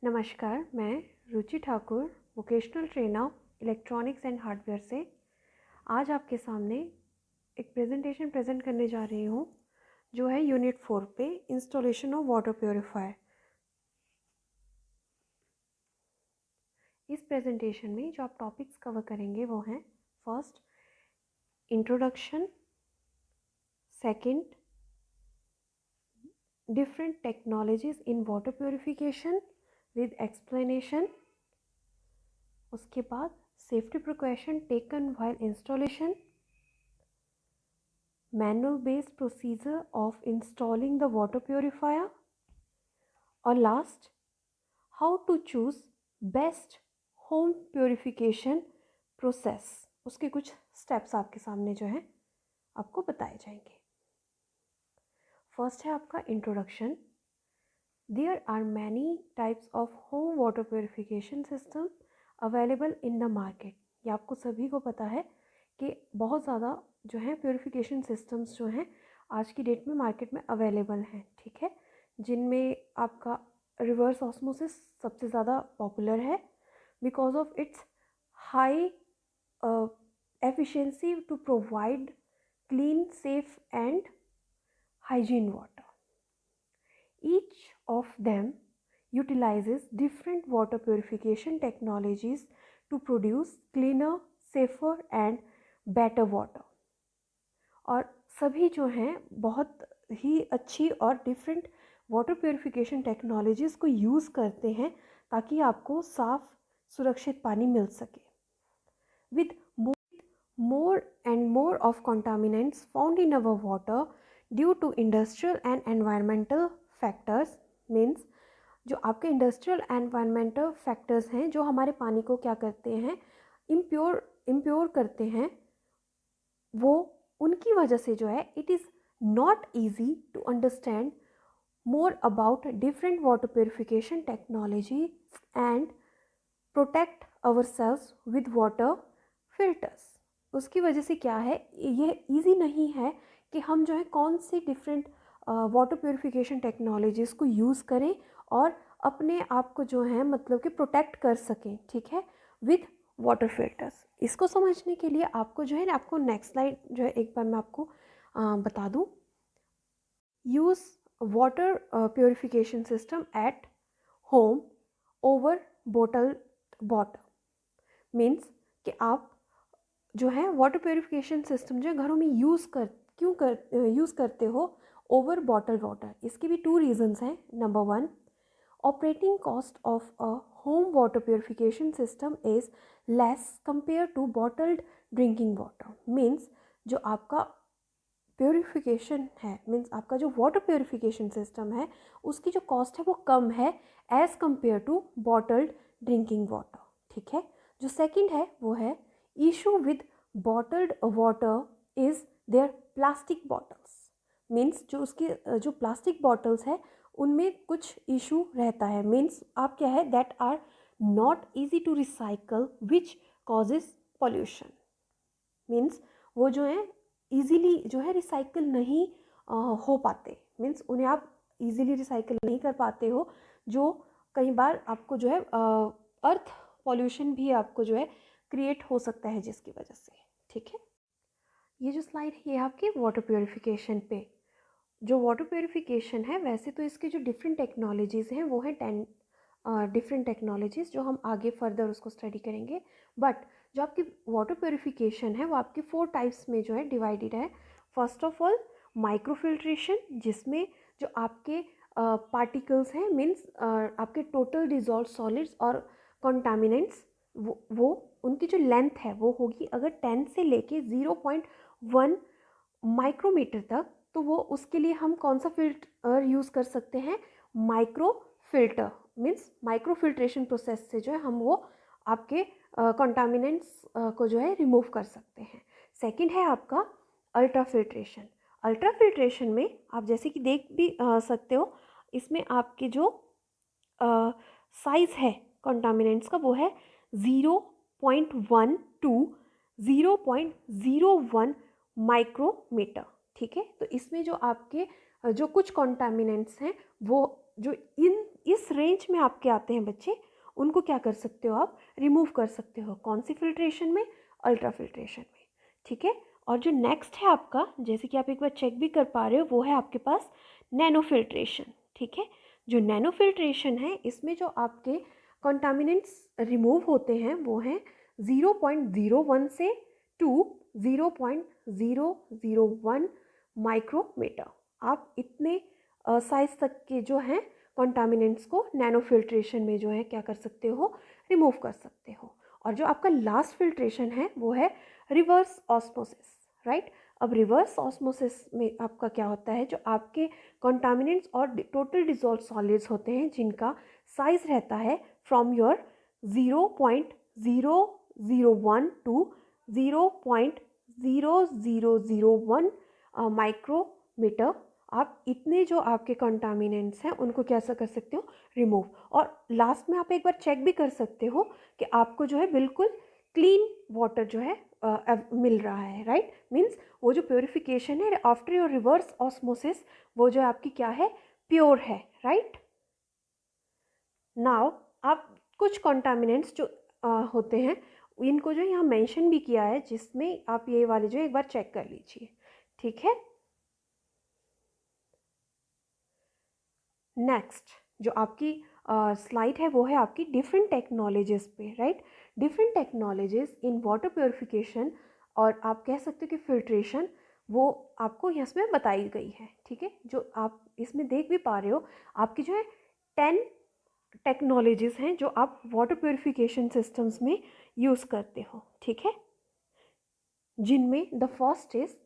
नमस्कार, मैं Ruchi Thakur, vocational trainer electronics and hardware से आज आपके सामने एक प्रेजेंटेशन प्रेजेंट करने जा रही हूँ जो है यूनिट 4 पे इंस्टॉलेशन ऑफ वाटर प्योरीफायर। इस प्रेजेंटेशन में जो आप टॉपिक्स कवर करेंगे वो हैं first introduction, second different technologies in water purification with explanation, उसके बाद safety precaution taken while installation, manual based procedure of installing the water purifier, और last how to choose best home purification process. उसके कुछ steps आपके सामने जो है आपको बताए जाएंगे। फर्स्ट है आपका introduction. There are many types of home water purification system available in the market. ये आपको सभी को पता है कि बहुत ज़्यादा जो है प्योरिफिकेशन सिस्टम्स जो हैं आज की डेट में मार्केट में अवेलेबल हैं, ठीक है, जिनमें आपका रिवर्स ऑस्मोसिस सबसे ज़्यादा पॉपुलर है because of its high efficiency to provide clean, safe and hygiene water. Each of them utilizes different water purification technologies to produce cleaner, safer and better water. और सभी जो हैं बहुत ही अच्छी और डिफरेंट वाटर प्योरिफिकेशन टेक्नोलॉजीज़ को use करते हैं ताकि आपको साफ़ सुरक्षित पानी मिल सके। With more and more of contaminants found in our water due to industrial and environmental factors, means जो आपके इंडस्ट्रियल एनवायरमेंटल फैक्टर्स हैं जो हमारे पानी को क्या करते हैं, इम्प्योर करते हैं, वो उनकी वजह से जो है it is not easy to understand more about different water purification technology and protect ourselves with water filters. उसकी वजह से क्या है, ये इजी नहीं है कि हम जो है कौन सी डिफरेंट वाटर प्योरिफिकेशन टेक्नोलॉजीज़ को यूज़ करें और अपने आप को जो है मतलब कि प्रोटेक्ट कर सकें, ठीक है, विद वाटर फिल्टर्स। इसको समझने के लिए आपको जो है आपको नेक्स्ट स्लाइड जो है एक बार मैं आपको बता दूँ। Use water purification system at home over bottle water. Means कि आप जो है वाटर प्योरिफिकेशन सिस्टम जो है घरों में यूज़ करते हो ओवर बॉटल वाटर। इसके भी टू रीजंस हैं। Number one, operating cost of a home water purification system is less compare to bottled drinking water. Means जो आपका प्योरिफिकेशन है, मीन्स आपका जो वाटर प्योरिफिकेशन सिस्टम है उसकी जो कॉस्ट है वो कम है as compare to bottled drinking water, ठीक है। जो सेकंड है वो है issue with bottled water is their plastic bottles. Means जो उसकी जो प्लास्टिक बॉटल्स है उनमें कुछ इशू रहता है। मीन्स आप क्या है that are not easy to recycle which causes pollution. Means वो जो है ईजीली जो है रिसाइकल नहीं हो पाते। मीन्स उन्हें आप ईजीली रिसाइकल नहीं कर पाते हो, जो कई बार आपको जो है अर्थ पॉल्यूशन भी आपको जो है क्रिएट हो सकता है जिसकी वजह से, ठीक है। ये जो स्लाइड है ये आपके वाटर प्योरिफिकेशन पे, जो वाटर प्योरिफिकेशन है वैसे तो इसके जो डिफरेंट टेक्नोलॉजीज़ हैं वो हैं 10 डिफरेंट टेक्नोलॉजीज़ जो हम आगे फर्दर उसको स्टडी करेंगे। बट जो आपकी वाटर प्योरिफिकेशन है वो आपके 4 टाइप्स में जो है डिवाइडेड है। फर्स्ट ऑफ ऑल माइक्रोफिल्ट्रेशन, जिसमें जो आपके पार्टिकल्स हैं, मीन्स आपके टोटल डिजॉल्व सॉलिड्स और कंटामिनेंट्स, वो उनकी जो लेंथ है वो होगी अगर 10 से लेके 0.1 माइक्रोमीटर तक, तो वो उसके लिए हम कौन सा फिल्टर यूज़ कर सकते हैं, micro filter. Means micro filtration process से जो है हम वो आपके कंटामिनेंट्स को जो है रिमूव कर सकते हैं। सेकंड है आपका अल्ट्रा फिल्ट्रेशन। अल्ट्रा फिल्ट्रेशन में आप जैसे कि देख भी सकते हो, इसमें आपके जो साइज़ है कंटामिनेंट्स का वो है 0.1 टू 0.01 माइक्रोमीटर, ठीक है। तो इसमें जो आपके जो कुछ कंटामिनेंट्स हैं वो जो इन इस रेंज में आपके आते हैं बच्चे, उनको क्या कर सकते हो आप, रिमूव कर सकते हो। कौन सी फिल्ट्रेशन में, अल्ट्रा फिल्ट्रेशन में, ठीक है। और जो नेक्स्ट है आपका, जैसे कि आप एक बार चेक भी कर पा रहे हो, वो है आपके पास नैनो फिल्ट्रेशन, ठीक है। जो नैनो फिल्ट्रेशन है, इसमें जो आपके कंटामिनेंट्स रिमूव होते हैं वो हैं 0.01 से टू 0.001 माइक्रोमीटर। आप इतने साइज तक के जो हैं कंटामिनेंट्स को नैनो फिल्ट्रेशन में जो है क्या कर सकते हो, रिमूव कर सकते हो। और जो आपका लास्ट फिल्ट्रेशन है वो है रिवर्स ऑस्मोसिस, राइट। अब रिवर्स ऑस्मोसिस में आपका क्या होता है, जो आपके कंटामिनेंट्स और टोटल डिजॉल्व सॉलिड्स होते हैं जिनका साइज रहता है फ्रॉम योर 0.001 टू 0.0001 माइक्रोमीटर, आप इतने जो आपके कंटामिनेंट्स हैं उनको कैसा कर सकते हो, रिमूव। और लास्ट में आप एक बार चेक भी कर सकते हो कि आपको जो है बिल्कुल क्लीन वाटर जो है मिल रहा है, राइट। मीन्स वो जो प्योरिफिकेशन है आफ्टर योर रिवर्स ऑस्मोसिस, वो जो आपकी क्या है, प्योर है, राइट। नाउ आप कुछ कंटामिनेंट्स जो होते हैं इनको जो यहाँ मेंशन भी किया है, जिसमें आप ये वाले जो एक बार चेक कर लीजिए, ठीक है। नेक्स्ट जो आपकी स्लाइड है वो है आपकी डिफरेंट टेक्नोलॉजीज़ पे, राइट। डिफरेंट टेक्नोलॉजीज़ इन वाटर प्योरिफिकेशन और आप कह सकते हो कि फिल्ट्रेशन, वो आपको इसमें बताई गई है, ठीक है। जो आप इसमें देख भी पा रहे हो, आपकी जो है 10 टेक्नोलॉजीज़ हैं जो आप वाटर प्योरिफिकेशन सिस्टम्स में यूज़ करते हो, ठीक है। जिनमें the first is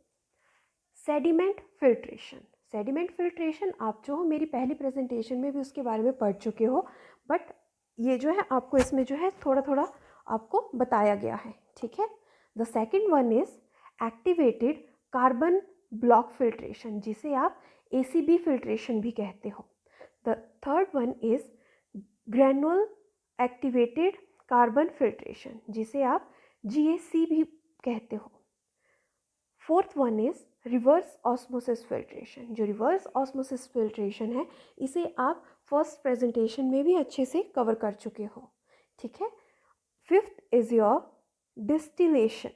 sediment filtration. Sediment filtration आप जो हो मेरी पहली प्रेजेंटेशन में भी उसके बारे में पढ़ चुके हो, बट ये जो है आपको इसमें जो है थोड़ा थोड़ा आपको बताया गया है, ठीक है। The second one is activated carbon block filtration, जिसे आप ACB फिल्ट्रेशन भी कहते हो। The third one is granular activated carbon filtration, जिसे आप GAC भी कहते हो। Fourth one is reverse osmosis filtration. जो रिवर्स ऑस्मोसिस फिल्ट्रेशन है, इसे आप फर्स्ट प्रेजेंटेशन में भी अच्छे से कवर कर चुके हो, ठीक है। Fifth is your distillation.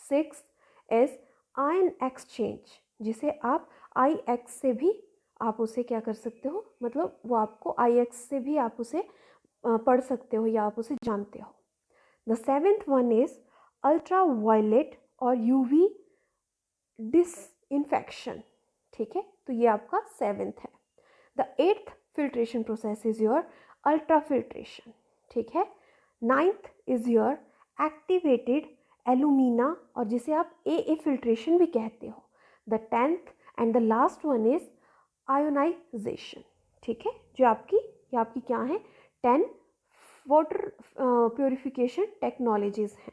Six is ion exchange, जिसे आप IX से भी आप उसे क्या कर सकते हो, मतलब वो आपको IX से भी आप उसे पढ़ सकते हो या आप उसे जानते हो। The seventh one is ultra violet और UV डिसइंफेक्शन, ठीक है। तो ये आपका सेवेंथ है। The eighth filtration process is your ultra filtration, ठीक है। Ninth is your activated alumina, और जिसे आप AA फिल्ट्रेशन भी कहते हो। The tenth and the last one is ionization, ठीक है। जो आपकी ये आपकी क्या है, 10 वाटर प्योरिफिकेशन टेक्नोलॉजीज हैं।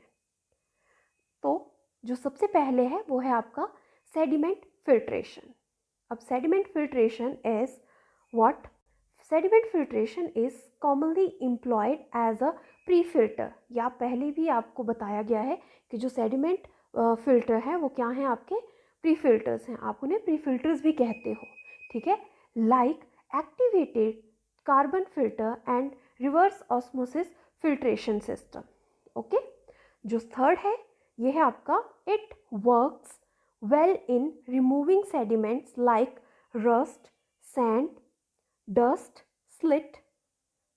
तो जो सबसे पहले है वो है आपका सेडिमेंट फिल्ट्रेशन। अब sediment filtration is what, sediment filtration is commonly employed as a pre filter. या पहले भी आपको बताया गया है कि जो सेडिमेंट फिल्टर है वो क्या है, आपके प्री फिल्टर्स हैं, आप उन्हें प्री फिल्टर्स भी कहते हो, ठीक है। Like activated carbon filter and reverse osmosis filtration system, okay. जो थर्ड है ये है आपका it works well in removing sediments like rust, sand, dust, slit,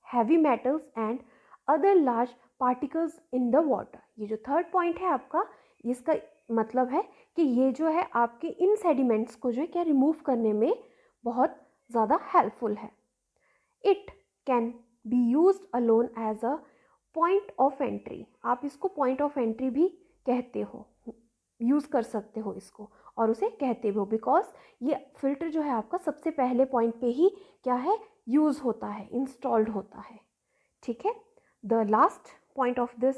heavy metals and other large particles in the water. ये जो third point है आपका, इसका मतलब है कि ये जो है आपके इन सेडिमेंट्स को जो है क्या रिमूव करने में बहुत ज़्यादा हेल्पफुल है। It can be used alone as a point of entry, आप इसको पॉइंट ऑफ एंट्री भी कहते हो, यूज़ कर सकते हो इसको और उसे कहते हो, बिकॉज ये फिल्टर जो है आपका सबसे पहले पॉइंट पे ही क्या है, यूज़ होता है, इंस्टॉल्ड होता है, ठीक है। The last point of this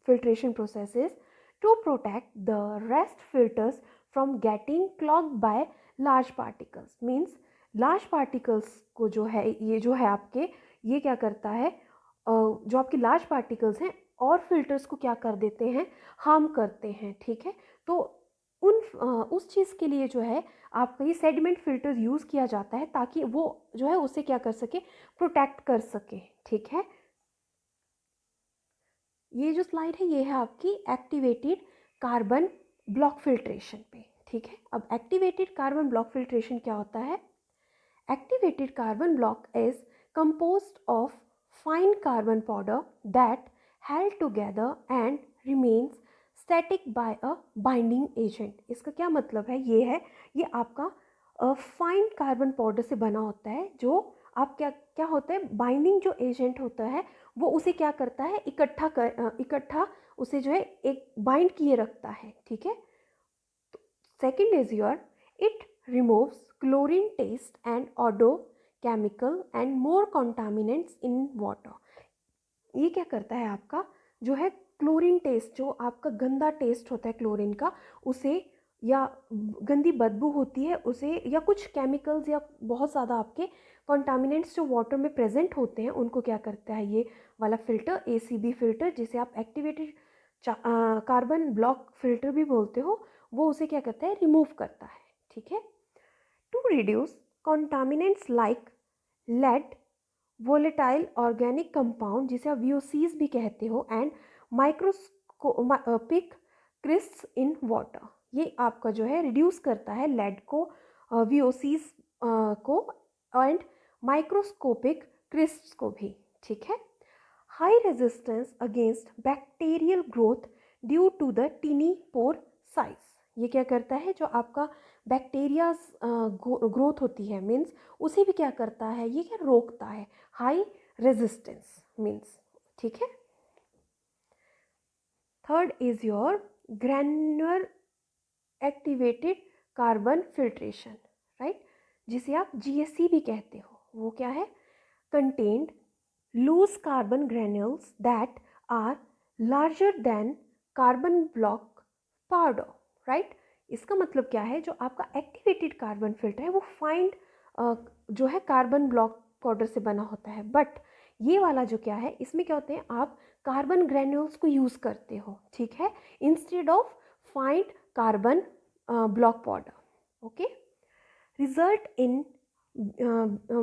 filtration process is to protect the rest filters from getting clogged by large particles. Means large particles को जो है, ये जो है आपके, ये क्या करता है, जो आपके लार्ज पार्टिकल्स हैं और फिल्टर्स को क्या कर देते हैं, हार्म करते हैं, ठीक है। तो उस चीज़ के लिए जो है आपका ये सेडिमेंट फिल्टर यूज़ किया जाता है ताकि वो जो है उसे क्या कर सके, प्रोटेक्ट कर सके। ठीक है, ये जो स्लाइड है ये है आपकी एक्टिवेटेड कार्बन ब्लॉक फिल्ट्रेशन पे। ठीक है, अब एक्टिवेटेड कार्बन ब्लॉक फिल्ट्रेशन क्या होता है? Activated carbon block is composed of fine carbon powder that held together and remains static by a binding agent। इसका क्या मतलब है? ये है, ये आपका फाइन कार्बन पाउडर से बना होता है, जो आप क्या क्या होता है, बाइंडिंग जो एजेंट होता है वो उसे क्या करता है, इकट्ठा उसे जो है एक बाइंड किए रखता है। ठीक है, second is your, it removes chlorine taste and odor, chemical and more contaminants in water। ये क्या करता है आपका जो है क्लोरीन टेस्ट, जो आपका गंदा टेस्ट होता है क्लोरीन का, उसे या गंदी बदबू होती है उसे, या कुछ केमिकल्स या बहुत ज़्यादा आपके कॉन्टामिनेंट्स जो वाटर में प्रेजेंट होते हैं उनको क्या करता है ये वाला फिल्टर, ACB फिल्टर, जिसे आप एक्टिवेटेड कार्बन ब्लॉक फिल्टर भी बोलते हो, वो उसे क्या करता है, रिमूव करता है। ठीक है, to reduce contaminants like lead, volatile organic compound जिसे आप VOCs भी कहते हो, and microscopic cysts in water, ये आपका जो है रिड्यूस करता है लेड को, VOCs को, एंड माइक्रोस्कोपिक क्रिस्ट्स को भी। ठीक है, high resistance against bacterial growth due to the tiny pore size, ये क्या करता है, जो आपका बैक्टीरिया ग्रोथ होती है मीन्स उसे भी क्या करता है, ये क्या रोकता है, हाई रेजिस्टेंस मीन्स। ठीक है, third is your granular activated carbon filtration, right, जिसे आप GSC भी कहते हो। वो क्या है, contained loose carbon granules that are larger than carbon block powder, right. इसका मतलब क्या है, जो आपका एक्टिवेटेड कार्बन फिल्टर है वो फाइन जो है कार्बन ब्लॉक पाउडर से बना होता है, बट ये वाला जो क्या है, इसमें क्या होते हैं, आप कार्बन ग्रेन्यूल्स को यूज़ करते हो। ठीक है, instead of fine carbon block powder. Okay, result in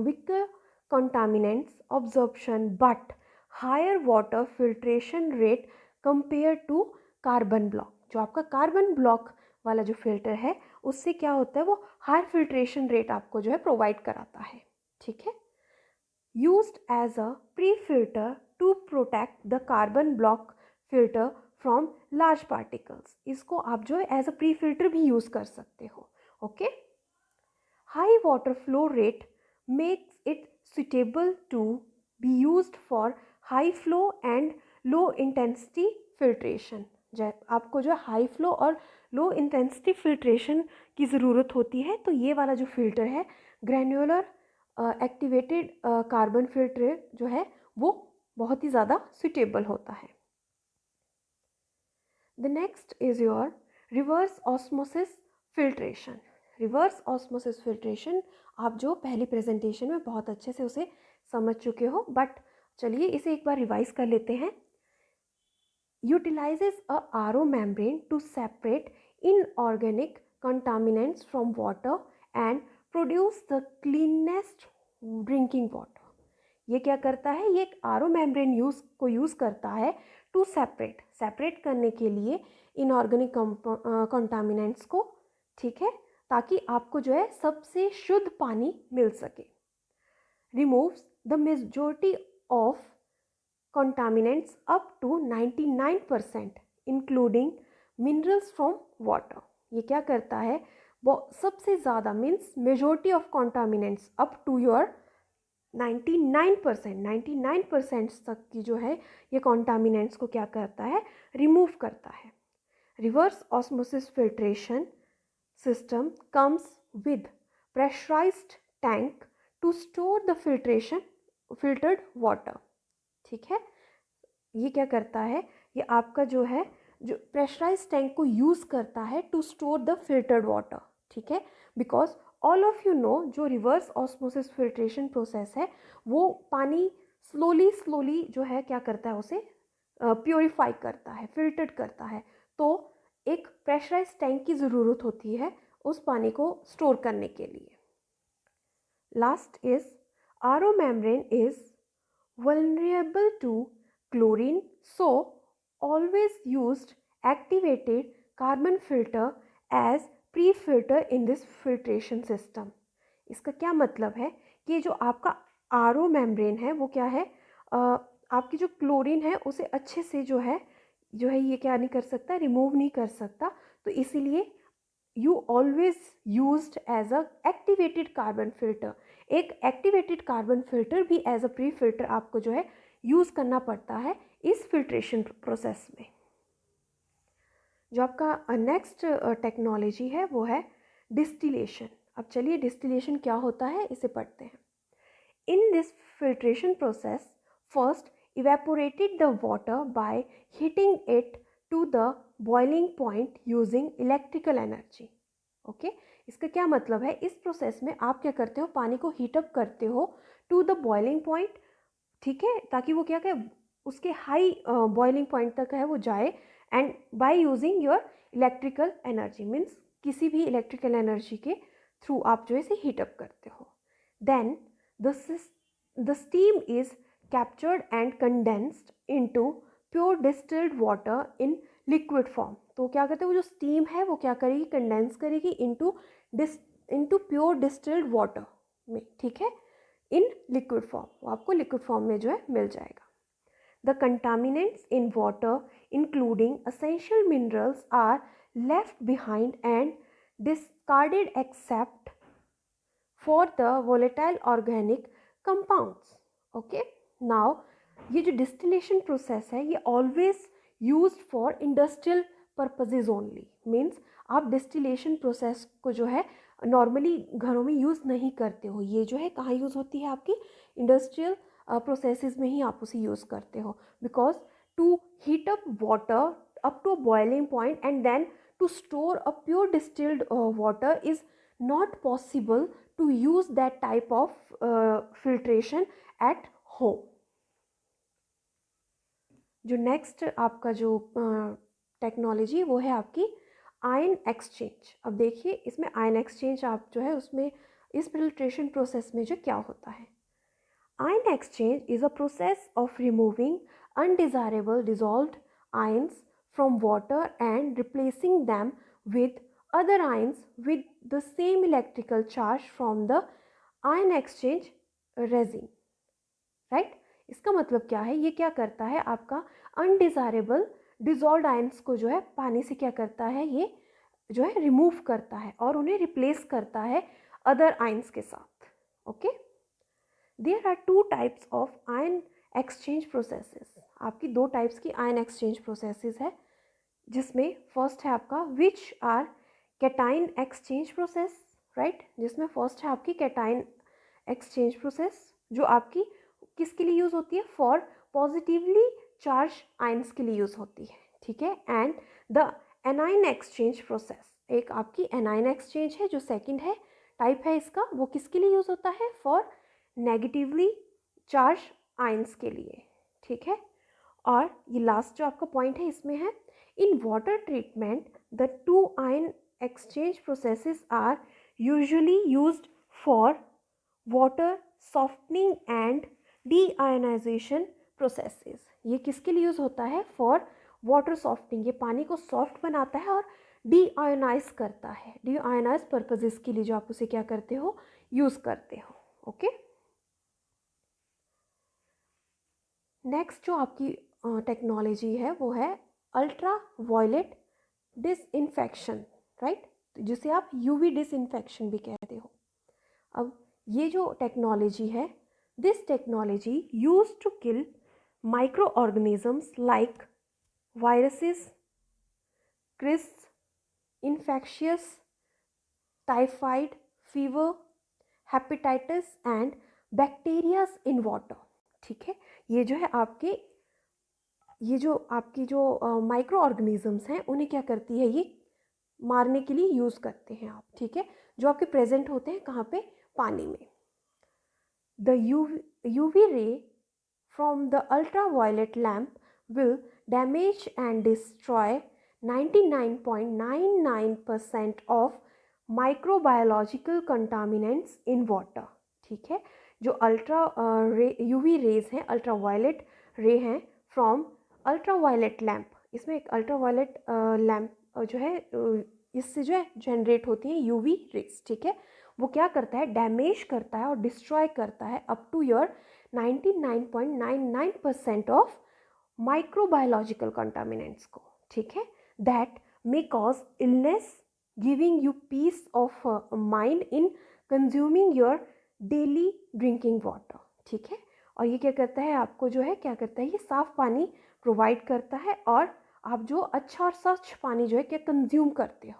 weaker contaminants absorption but higher water filtration rate compared to carbon block। जो आपका कार्बन ब्लॉक वाला जो फिल्टर है उससे क्या होता है, वो हायर फिल्ट्रेशन रेट आपको जो है प्रोवाइड कराता है। ठीक है, used as a pre-filter to protect the carbon block filter from large particles। इसको आप जो है एज अ प्री फिल्टर भी यूज़ कर सकते हो। Okay, high water flow rate makes it suitable to be used for high flow and low intensity filtration। जब आपको जो हाई फ्लो और लो इंटेंसिटी फिल्ट्रेशन की ज़रूरत होती है तो ये वाला जो फिल्टर है ग्रैन्युलर एक्टिवेटेड कार्बन फिल्टर जो है वो बहुत ही ज़्यादा सुटेबल होता है। The next is your reverse osmosis filtration. Reverse osmosis filtration आप जो पहली प्रेजेंटेशन में बहुत अच्छे से उसे समझ चुके हो, बट चलिए इसे एक बार रिवाइज कर लेते हैं। Utilises a RO membrane to separate inorganic contaminants from water and produce the cleanest drinking water। ये क्या करता है, ये एक RO membrane यूज़ करता है टू सेपरेट करने के लिए इनऑर्गेनिक कंटामिनेंट्स को। ठीक है, ताकि आपको जो है सबसे शुद्ध पानी मिल सके। Removes the majority of contaminants up to 99% including minerals from water। ये क्या करता है, वो सबसे ज़्यादा means majority of contaminants up to your 99% तक की जो है ये contaminants को क्या करता है, रिमूव करता है। Reverse osmosis filtration system comes with pressurised tank to store the filtered water. ठीक है, ये क्या करता है, ये आपका जो है जो प्रेशराइज टैंक को यूज़ करता है to store the filtered water. ठीक है, because all of you know जो रिवर्स ऑस्मोसिस फिल्ट्रेशन प्रोसेस है वो पानी स्लोली जो है क्या करता है, उसे प्योरीफाई करता है, फिल्टर्ड करता है। तो एक प्रेशराइज टैंक की ज़रूरत होती है उस पानी को स्टोर करने के लिए। Last is RO membrane is vulnerable to chlorine, so always used activated carbon filter as pre-filter in this filtration system। इसका क्या मतलब है कि जो आपका RO membrane है वो क्या है, आपकी जो क्लोरीन है उसे अच्छे से जो है ये क्या नहीं कर सकता, रिमूव नहीं कर सकता, तो इसीलिए you always used as a activated carbon filter. एक एक्टिवेटेड कार्बन फिल्टर भी एज अ प्री फिल्टर आपको जो है यूज़ करना पड़ता है इस फिल्ट्रेशन प्रोसेस में। जो आपका नेक्स्ट टेक्नोलॉजी है वो है डिस्टिलेशन। अब चलिए डिस्टिलेशन क्या होता है इसे पढ़ते हैं। In this filtration process first evaporated the water by heating it to the boiling point using electrical energy। Okay, इसका क्या मतलब है, इस प्रोसेस में आप क्या करते हो, पानी को हीटअप करते हो टू द बॉइलिंग पॉइंट, ठीक है, ताकि वो क्या क्या उसके हाई बॉइलिंग पॉइंट तक है वो जाए, and by using your electrical energy, means किसी भी इलेक्ट्रिकल एनर्जी के थ्रू आप जो है इसे हीटअप करते हो। Then the steam is captured and condensed into pure distilled water in liquid form। तो क्या कहते हैं, वो जो स्टीम है वो क्या करेगी, कंडेंस करेगी इनटू प्योर डिस्टिल्ड वाटर में, ठीक है, इन लिक्विड फॉर्म, वो आपको लिक्विड फॉर्म में जो है मिल जाएगा। The contaminants in water including essential minerals are left behind and discarded except for the volatile organic compounds. Okay, now ये जो डिस्टिलेशन प्रोसेस है ये always used for industrial purposes only, means आप डिस्टिलेशन प्रोसेस को जो है normally घरों में यूज़ नहीं करते हो, ये जो है कहाँ यूज़ होती है, आपकी इंडस्ट्रियल प्रोसेसेस में ही आप उसे यूज़ करते हो, because to heat up water up to boiling point and then to store a pure distilled water is not possible to use that type of filtration at home। जो next आपका जो technology वो है आपकी ion exchange. अब देखिए इसमें ion exchange आप जो है उसमें इस फिल्ट्रेशन प्रोसेस में जो क्या होता है, ion exchange is a process of removing undesirable dissolved ions from water and replacing them with other ions with the same electrical charge from the ion exchange resin, right? इसका मतलब क्या है, ये क्या करता है, आपका अनडिजायरेबल डिजॉल्व्ड आयंस को जो है पानी से क्या करता है, ये जो है रिमूव करता है और उन्हें रिप्लेस करता है अदर आयंस के साथ। Okay, there are two types of ion exchange processes. आपकी दो टाइप्स की आयन एक्सचेंज प्रोसेसेस है, जिसमें फर्स्ट है आपका which are cation exchange process, right, जिसमें फर्स्ट है आपकी कैटाइन एक्सचेंज प्रोसेस, जो आपकी किसके लिए यूज़ होती है, फॉर पॉजिटिवली चार्ज आयंस के लिए यूज़ होती है, ठीक है। And the A9 exchange process, एक आपकी एनाइन एक्सचेंज है जो सेकंड है टाइप है इसका, वो किसके लिए यूज़ होता है, फॉर नेगेटिवली चार्ज आयंस के लिए, ठीक है। और ये लास्ट जो आपका पॉइंट है इसमें है, in water treatment the two ion exchange processes are usually used for water softening and deionization processes। ये किसके लिए यूज़ होता है, फॉर वाटर सॉफ्टनिंग, ये पानी को सॉफ्ट बनाता है और डीआयोनाइज करता है, डीआयोनाइज पर्पजेस के लिए जो आप उसे क्या करते हो, यूज़ करते हो। ओके, नेक्स्ट जो आपकी टेक्नोलॉजी है वो है अल्ट्रा वायलेट डिसइंफेक्शन, राइट, जिसे आप यूवी डिसइंफेक्शन भी कहते हो। अब ये जो टेक्नोलॉजी है, this technology use to kill micro organisms like viruses, क्रिस, infectious, typhoid fever, hepatitis and bacterias in water, ठीक है। ये जो है आपके ये जो आपकी जो माइक्रो ऑर्गेनिजम्स हैं उन्हें क्या करती है, ये मारने के लिए यूज़ करते हैं आप, ठीक है, जो आपके प्रेजेंट होते हैं कहाँ पे, पानी में। The UV ray from the ultra violet lamp will damage and destroy 99.99% of microbiological contaminants in water. ठीक है, जो अल्ट्रा यूवी रेज हैं, अल्ट्रा वायलेट रे हैं फ्रॉम अल्ट्रा वायलेट लैम्प। इसमें एक अल्ट्रा वायलेट लैम्प जो है इससे जो है जनरेट होती है यूवी रेज। ठीक है, वो क्या करता है, डैमेज करता है और डिस्ट्रॉय करता है up to your 99.99% of microbiological contaminants को। ठीक है, that may cause illness, giving you peace of mind in consuming your daily drinking water. ठीक है, और ये क्या करता है, आपको जो है क्या करता है, ये साफ पानी प्रोवाइड करता है और आप जो अच्छा और स्वच्छ पानी जो है क्या कंज्यूम करते हो।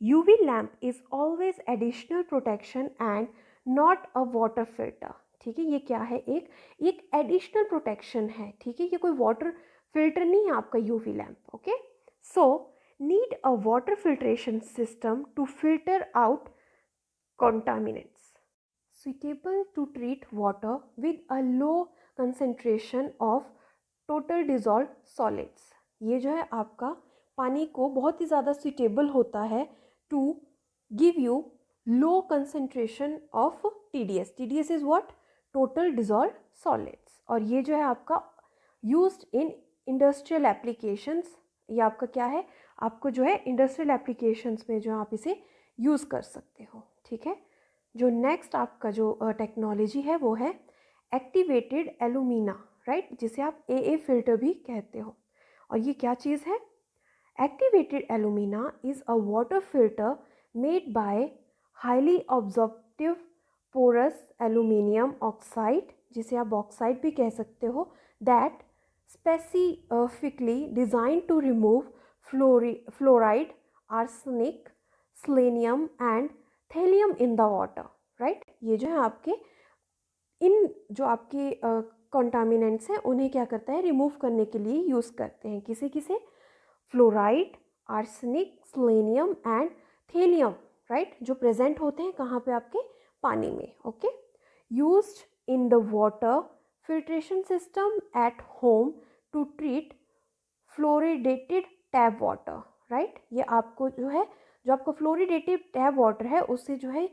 UV lamp is always additional protection and not a water filter। ठीक है, ये क्या है, एक एडिशनल प्रोटेक्शन है। ठीक है, ये कोई वाटर फिल्टर नहीं है आपका UV lamp. Okay, so need a water filtration system to filter out contaminants suitable to treat water with a low concentration of total dissolved solids। ये जो है आपका पानी को बहुत ही ज़्यादा suitable होता है to give you low concentration of TDS। TDS is what? Total dissolved solids। और ये जो है आपका used in industrial applications। ये आपका क्या है, आपको जो है इंडस्ट्रियल एप्लीकेशंस में जो आप इसे यूज़ कर सकते हो। ठीक है, जो नेक्स्ट आपका जो टेक्नोलॉजी है वो है एक्टिवेटेड एलुमिना, राइट, जिसे आप AA फिल्टर भी कहते हो। और ये क्या चीज़ है, activated alumina is a water filter made by highly adsorptive porous aluminium oxide, जिसे आप ऑक्साइड भी कह सकते हो, that specifically designed to remove fluoride, arsenic, selenium and thallium in the water। Right, ये जो है आपके इन जो आपके कंटामिनेंट्स हैं उन्हें क्या करता है, रिमूव करने के लिए यूज़ करते हैं। किसे fluoride, arsenic, selenium and thallium, right, जो प्रेजेंट होते हैं कहाँ पे, आपके पानी में। Okay, used in the water filtration system at home to treat fluoridated tap water। Right, ये आपको जो है, जो आपको फ्लोरिडेटेड टैप वाटर है उससे जो है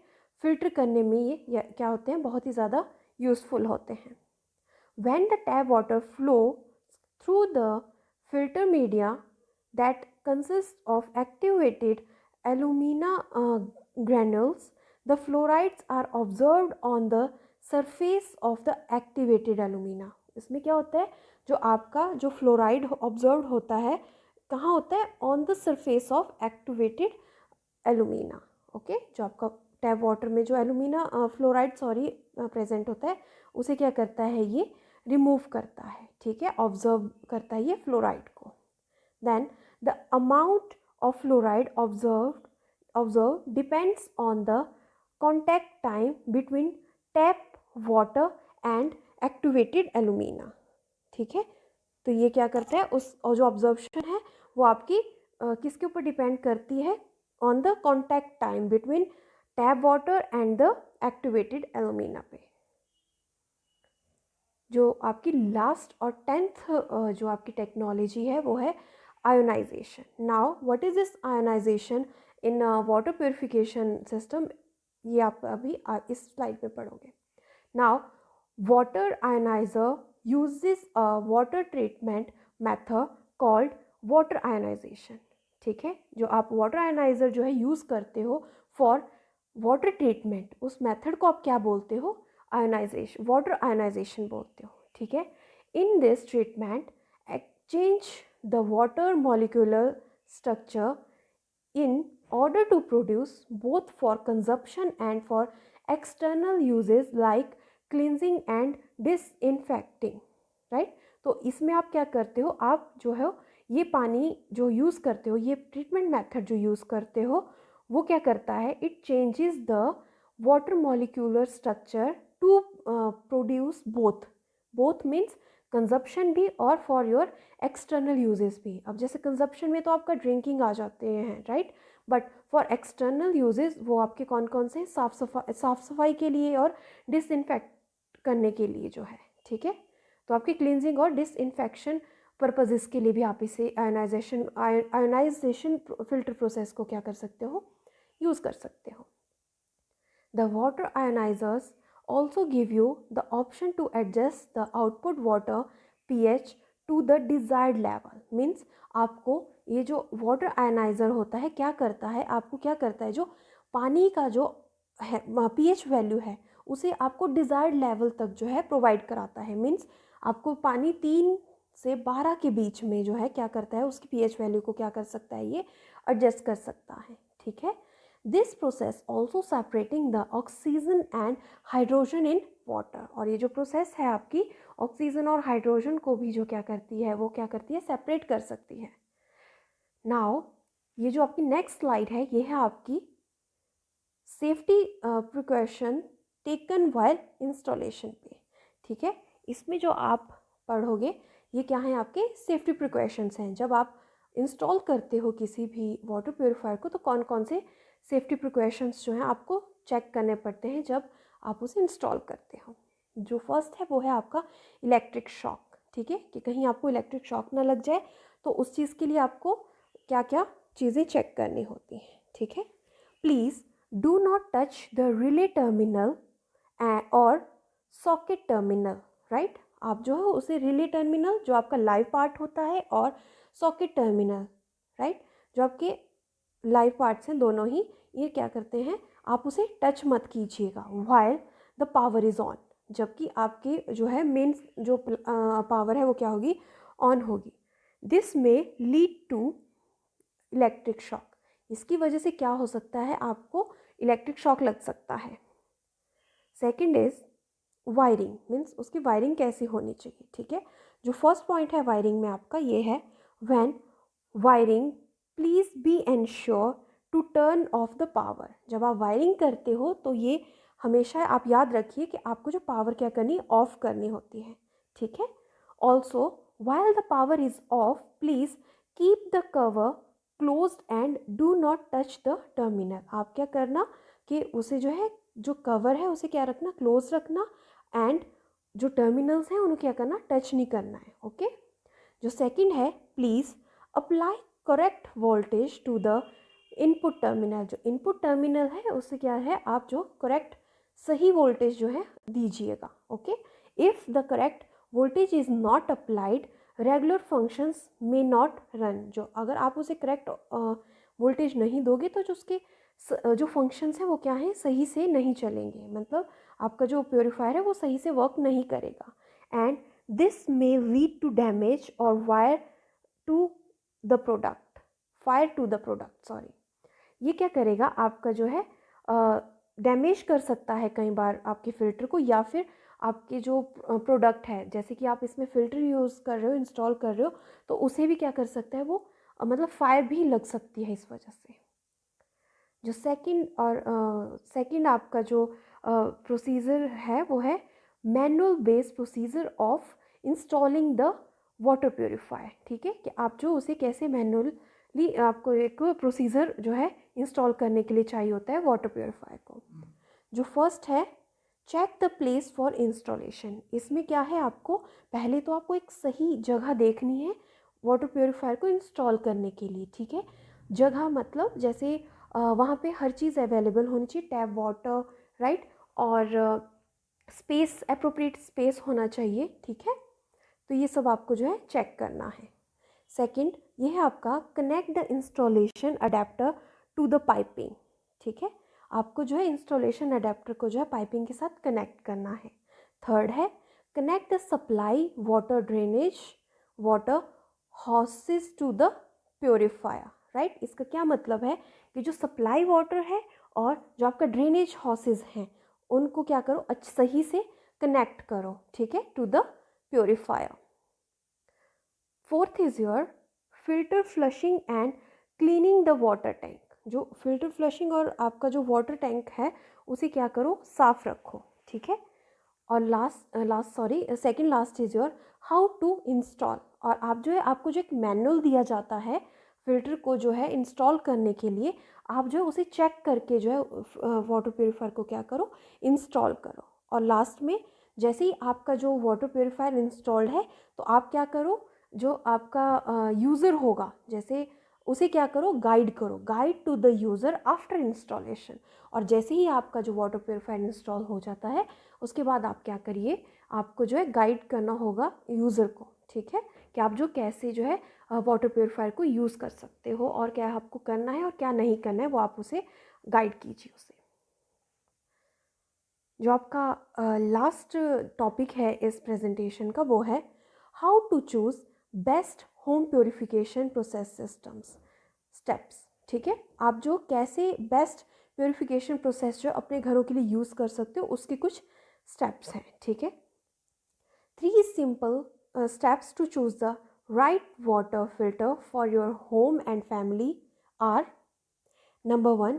फिल्टर करने में ये क्या होते हैं, बहुत ही ज़्यादा यूज़फुल होते हैं। When the tap water flow through the filter media that consists of activated alumina granules, the fluorides are observed on the surface of the activated alumina. इसमें क्या होता है, जो आपका जो फ्लोराइड ऑब्जर्व होता है कहाँ होता है, on the surface of activated alumina. Okay, जो आपका टैप वाटर में जो एलुमिना फ्लोराइड प्रेजेंट होता है उसे क्या करता है, ये रिमूव करता है। ठीक है, ऑब्जर्व करता है ये फ्लोराइड को। Then the amount of fluoride observe depends on the contact time between tap water and activated alumina. ठीक है, तो ये क्या करता है, उस और जो ऑब्जर्वेशन है वो आपकी किसके ऊपर डिपेंड करती है, on the contact time between tap water and the activated alumina पे। जो आपकी लास्ट और 10th जो आपकी टेक्नोलॉजी है वो है ionization. Now what is this ionization in water purification system, ये आप अभी इस स्लाइड में पढ़ोगे। Now, water ionizer uses a water treatment method called water ionization। ठीक है, जो आप वाटर आयनाइजर जो है यूज़ करते हो फॉर वाटर ट्रीटमेंट, उस मेथड को आप क्या बोलते हो, आयोनाइजेशन, वाटर आयोनाइजेशन बोलते हो। ठीक है, in this treatment exchange the water molecular structure in order to produce both for consumption and for external uses like cleansing and disinfecting। Right, तो इसमें आप क्या करते हो, आप जो है ये पानी जो यूज़ करते हो, ये ट्रीटमेंट मेथड जो यूज़ करते हो वो क्या करता है, it changes the water molecular structure to produce both means consumption भी और फॉर योर एक्सटर्नल यूजेस भी। अब जैसे कंजप्शन में तो आपका ड्रिंकिंग आ जाते हैं, right, but for external uses वो आपके कौन कौन से, साफ़ सफाई के लिए और डिसइंफेक्ट करने के लिए जो है। ठीक है, तो आपकी क्लींजिंग और डिसइंफेक्शन पर्पजेज़ के लिए भी आप इसे आयोनाइजेशन फ़िल्टर प्रोसेस को क्या कर सकते हो, यूज़ कर सकते हो। The water ionizers also give you the option to adjust the output water pH to the desired level. Means आपको ये जो वाटर आयनाइज़र होता है क्या करता है, आपको क्या करता है, जो पानी का जो है pH वैल्यू है उसे आपको डिज़ायर्ड लेवल तक जो है प्रोवाइड कराता है। मीन्स आपको पानी 3 से 12 के बीच में जो है क्या करता है, उसकी pH वैल्यू को क्या कर सकता है, ये एडजस्ट कर सकता है। ठीक है। This process also separating the oxygen and hydrogen in water. और ये जो प्रोसेस है आपकी ऑक्सीजन और हाइड्रोजन को भी जो क्या करती है, वो क्या करती है, सेपरेट कर सकती है। नाउ ये जो आपकी नेक्स्ट स्लाइड है, ये है आपकी safety precaution taken while installation पे। ठीक है, इसमें जो आप पढ़ोगे ये क्या है, आपके सेफ्टी प्रिकॉशंस हैं। जब आप इंस्टॉल करते हो किसी भी वाटर प्योरीफायर को तो कौन कौन से सेफ्टी प्रिकॉशंस जो हैं आपको चेक करने पड़ते हैं जब आप उसे इंस्टॉल करते हो। जो फर्स्ट है वो है आपका इलेक्ट्रिक शॉक। ठीक है, कि कहीं आपको इलेक्ट्रिक शॉक ना लग जाए, तो उस चीज़ के लिए आपको क्या क्या चीज़ें चेक करनी होती हैं। ठीक है, please do not touch the relay terminal और सॉकेट टर्मिनल। राइट, आप जो है उसे रिले टर्मिनल जो आपका लाइव पार्ट होता है और सॉकेट टर्मिनल, राइट, जो आपके लाइव पार्ट्स हैं दोनों ही, ये क्या करते हैं, आप उसे टच मत कीजिएगा while the power is on. जबकि आपके जो है मेन जो पावर है वो क्या होगी, ऑन होगी। दिस में लीड टू इलेक्ट्रिक शॉक। इसकी वजह से क्या हो सकता है, आपको इलेक्ट्रिक शॉक लग सकता है। सेकेंड इज वायरिंग, मीन्स उसकी वायरिंग कैसी होनी चाहिए। ठीक है, जो फर्स्ट पॉइंट है वायरिंग में आपका ये है, when wiring please be ensure to turn off the power. जब आप वायरिंग करते हो तो ये हमेशा आप याद रखिए कि आपको जो पावर क्या करनी, ऑफ करनी होती है। ठीक है, also while the power is off please keep the cover closed and do not touch the terminal। आप क्या करना कि उसे जो है, जो कवर है उसे क्या रखना, क्लोज रखना, एंड जो टर्मिनल्स हैं उन्हें क्या करना, टच नहीं करना है। ओके, जो सेकंड है, please apply correct voltage to the input terminal. जो इनपुट टर्मिनल है उससे क्या है, आप जो करेक्ट सही वोल्टेज जो है दीजिएगा। Okay, if the correct voltage is not applied regular functions may not run. जो अगर आप उसे करेक्ट वोल्टेज नहीं दोगे तो जो उसके जो फंक्शंस हैं वो क्या हैं, सही से नहीं चलेंगे। मतलब आपका जो प्योरीफायर है वो सही से वर्क नहीं करेगा। And this may lead to damage और fire to the product sorry. ये क्या करेगा, आपका जो है डैमेज कर सकता है कई बार आपके फ़िल्टर को, या फिर आपके जो प्रोडक्ट है, जैसे कि आप इसमें फ़िल्टर यूज़ कर रहे हो, इंस्टॉल कर रहे हो, तो उसे भी क्या कर सकता है वो, मतलब फायर भी लग सकती है इस वजह से। जो सेकंड आपका जो प्रोसीजर है वो है manual based procedure of installing the water purifier. ठीक है, कि आप जो उसे कैसे मैनुअली आपको एक प्रोसीजर जो है इंस्टॉल करने के लिए चाहिए होता है वाटर प्योरीफायर को। जो फर्स्ट है, check the place for installation. इसमें क्या है, आपको पहले तो आपको एक सही जगह देखनी है वाटर प्योरीफायर को इंस्टॉल करने के लिए। ठीक है, जगह मतलब जैसे वहाँ पे हर चीज़ अवेलेबल होनी चाहिए, टैप वाटर, राइट, और स्पेस, अप्रोप्रिएट स्पेस होना चाहिए। ठीक है, तो ये सब आपको जो है चेक करना है। सेकंड ये है आपका connect the installation adapter to the piping. ठीक है, आपको जो है इंस्टॉलेशन अडेप्टर को जो है पाइपिंग के साथ कनेक्ट करना है। थर्ड है connect the supply water drainage water hoses to the purifier. Right, इसका क्या मतलब है कि जो सप्लाई वाटर है और जो आपका ड्रेनेज हॉसेस हैं उनको क्या करो, सही से कनेक्ट करो। ठीक है, to the purifier. Fourth is your filter flushing and cleaning the water tank. जो फिल्टर फ्लशिंग और आपका जो वाटर टैंक है उसे क्या करो, साफ रखो। ठीक है, और second last is your how to install. और आप जो है, आपको जो एक मैनुअल दिया जाता है फिल्टर को जो है इंस्टॉल करने के लिए, आप जो है उसे चेक करके जो है वाटर प्योरीफायर को क्या करो, इंस्टॉल करो। और लास्ट में जैसे ही आपका जो वाटर प्योरीफायर इंस्टॉल्ड है तो आप क्या करो, जो आपका यूज़र होगा, जैसे उसे क्या करो, गाइड करो, guide to the user after installation. और जैसे ही आपका जो वाटर प्योरीफायर इंस्टॉल हो जाता है उसके बाद आप क्या करिए, आपको जो है गाइड करना होगा यूज़र को, ठीक है, कि आप जो कैसे जो है वाटर प्योरीफायर को यूज़ कर सकते हो और क्या आपको करना है और क्या नहीं करना है, वो आप उसे गाइड कीजिए उसे। जो आपका लास्ट टॉपिक है इस प्रेजेंटेशन का वो है how to choose best home purification process systems steps. ठीक है, आप जो कैसे बेस्ट प्योरीफिकेशन प्रोसेस जो अपने घरों के लिए यूज़ कर सकते हो उसके कुछ स्टेप्स हैं। ठीक है, 3 simple steps to choose the right water filter for your home and family are: number 1,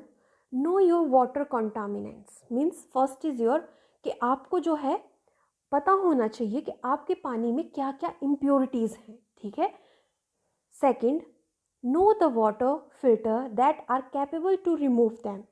know your water contaminants, means first is your कि आपको जो है पता होना चाहिए कि आपके पानी में क्या क्या impurities हैं। ठीक है, second, know the water filter that are capable to remove them.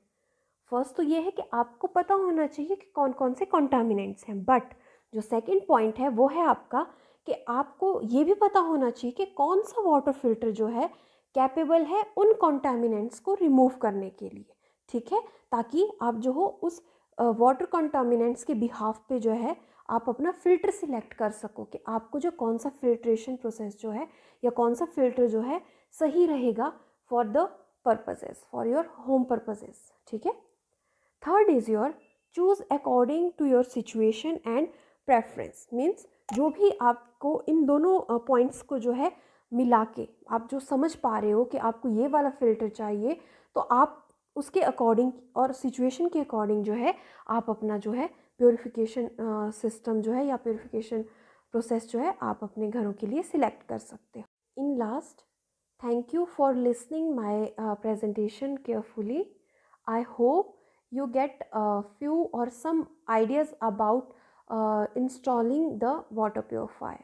First तो ये है कि आपको पता होना चाहिए कि कौन कौन से कॉन्टामिनेंट्स हैं, बट जो सेकंड पॉइंट है वो है आपका कि आपको ये भी पता होना चाहिए कि कौन सा वाटर फिल्टर जो है कैपेबल है उन कॉन्टामिनेंट्स को रिमूव करने के लिए। ठीक है, ताकि आप जो हो उस वाटर कॉन्टामिनेंट्स के बिहाफ पे जो है आप अपना फ़िल्टर सिलेक्ट कर सको कि आपको जो कौन सा फिल्ट्रेशन प्रोसेस जो है या कौन सा फ़िल्टर जो है सही रहेगा for the purposes, for your home purposes. ठीक है, third is your choose according to your situation and preference, means जो भी आपको इन दोनों पॉइंट्स को जो है मिला के आप जो समझ पा रहे हो कि आपको ये वाला फ़िल्टर चाहिए, तो आप उसके अकॉर्डिंग और सिचुएशन के अकॉर्डिंग जो है आप अपना जो है प्योरीफिकेशन सिस्टम जो है या प्योरीफिकेशन प्रोसेस जो है आप अपने घरों के लिए सिलेक्ट कर सकते हो। In last, thank you for listening my presentation carefully. I hope you get a few or some ideas about installing the water purifier.